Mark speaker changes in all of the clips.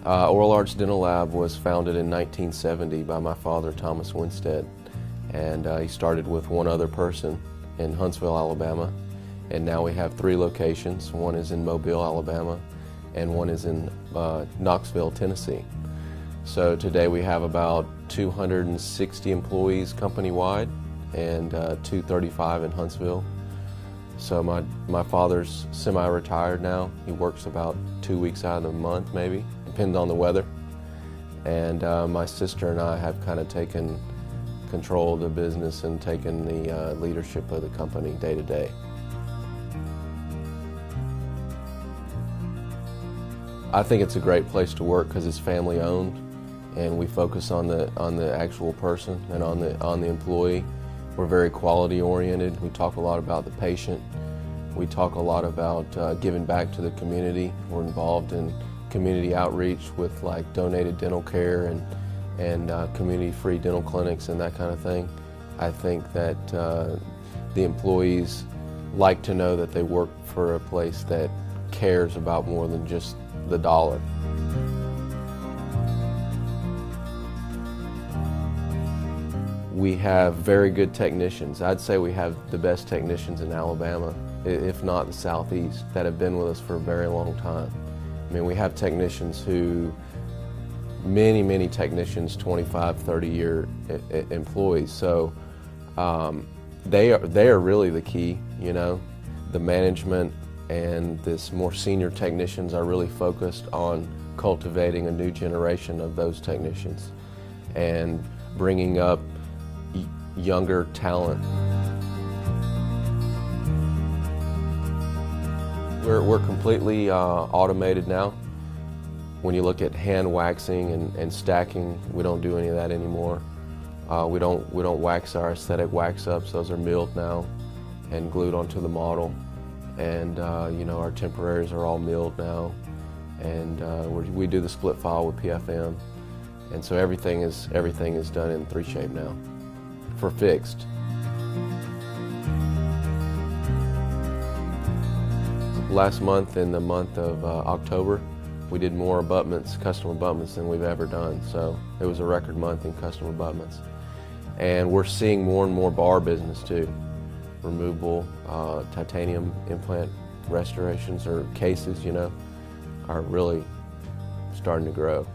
Speaker 1: Oral Arts Dental Lab was founded in 1970 by my father, Thomas Winstead, and he started with one other person in Huntsville, Alabama, and now we have 3 locations. One is in Mobile, Alabama, and one is in Knoxville, Tennessee. So today we have about 260 employees company-wide and 235 in Huntsville. So my father's semi-retired now. He works about 2 weeks out of the month, maybe, depending on the weather. And my sister and I have kind of taken control of the business and taken the leadership of the company day to day. I think it's a great place to work because it's family owned, and we focus on the actual person and on the employee. We're very quality oriented. We talk a lot about the patient. We talk a lot about giving back to the community. We're involved in community outreach with like donated dental care and community-free dental clinics and that kind of thing. I think that the employees like to know that they work for a place that cares about more than just the dollar. We have very good technicians. I'd say we have the best technicians in Alabama, if not the Southeast, that have been with us for a very long time. I mean, we have technicians who, many technicians, 25, 30-year employees. So they are really the key, you know. The management and this more senior technicians are really focused on cultivating a new generation of those technicians and bringing up younger talent. We're completely automated now. When you look at hand waxing and stacking, we don't do any of that anymore. We don't wax our aesthetic wax ups. Those are milled now and glued onto the model. And you know, our temporaries are all milled now, and we do the split file with PFM, and so everything is done in 3-shape now for fixed. Last month, in the month of October, we did more abutments, custom abutments, than we've ever done. So it was a record month in custom abutments, and we're seeing more and more bar business too. Removable titanium implant restorations or cases, you know, are really starting to grow.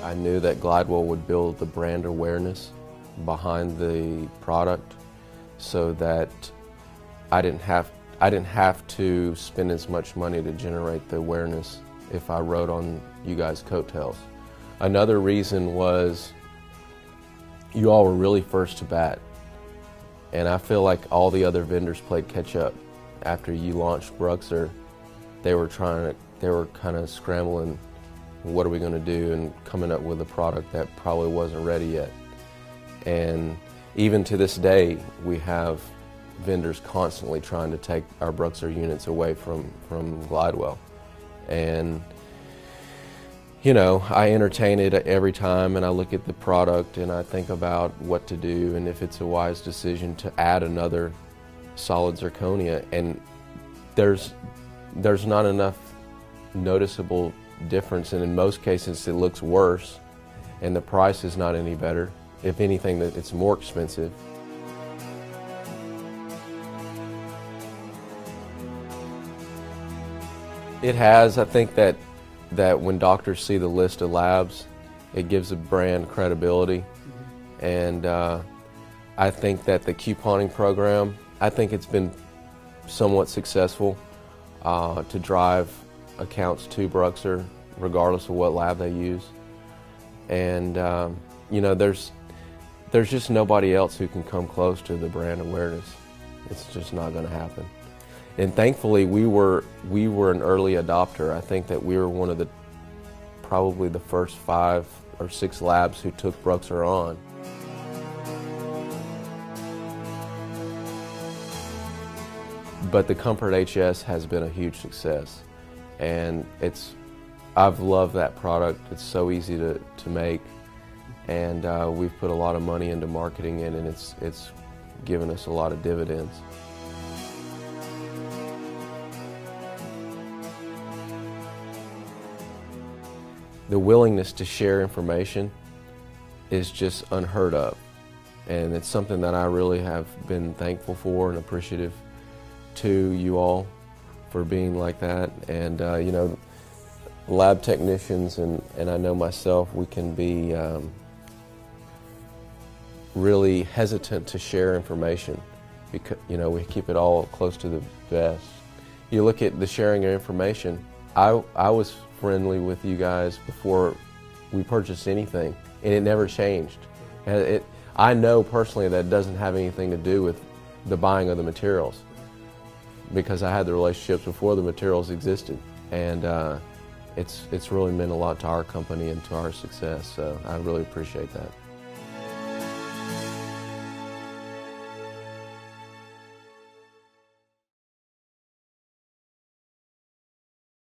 Speaker 1: I knew that Glidewell would build the brand awareness behind the product so that I didn't have to spend as much money to generate the awareness if I rode on you guys' coattails. Another reason was you all were really first to bat, and I feel like all the other vendors played catch up. After you launched BruxZir, they were kind of scrambling, what are we going to do, and coming up with a product that probably wasn't ready yet. And even to this day, we have vendors constantly trying to take our BruxZir units away from Glidewell. And you know, I entertain it every time, and I look at the product and I think about what to do and if it's a wise decision to add another solid zirconia. And there's not enough noticeable difference, and in most cases it looks worse, and the price is not any better. If anything, it's more expensive. It has. I think that when doctors see the list of labs, it gives a brand credibility. And I think that the couponing program, I think it's been somewhat successful to drive accounts to BruxZir regardless of what lab they use. And you know, there's just nobody else who can come close to the brand awareness. It's just not going to happen. And thankfully, we were an early adopter. I think that we were one of probably the first 5 or 6 labs who took BruxZir on. But the Comfort HS has been a huge success, and I've loved that product. It's so easy to make, and we've put a lot of money into marketing it, and it's given us a lot of dividends. the willingness to share information is just unheard of. And it's something that I really have been thankful for and appreciative to you all for being like that. And you know, lab technicians and I know myself, we can be really hesitant to share information because, you know, we keep it all close to the vest. You look at the sharing of information, I was friendly with you guys before we purchased anything, and it never changed. And I know personally that it doesn't have anything to do with the buying of the materials, because I had the relationships before the materials existed, and it's really meant a lot to our company and to our success, so I really appreciate that.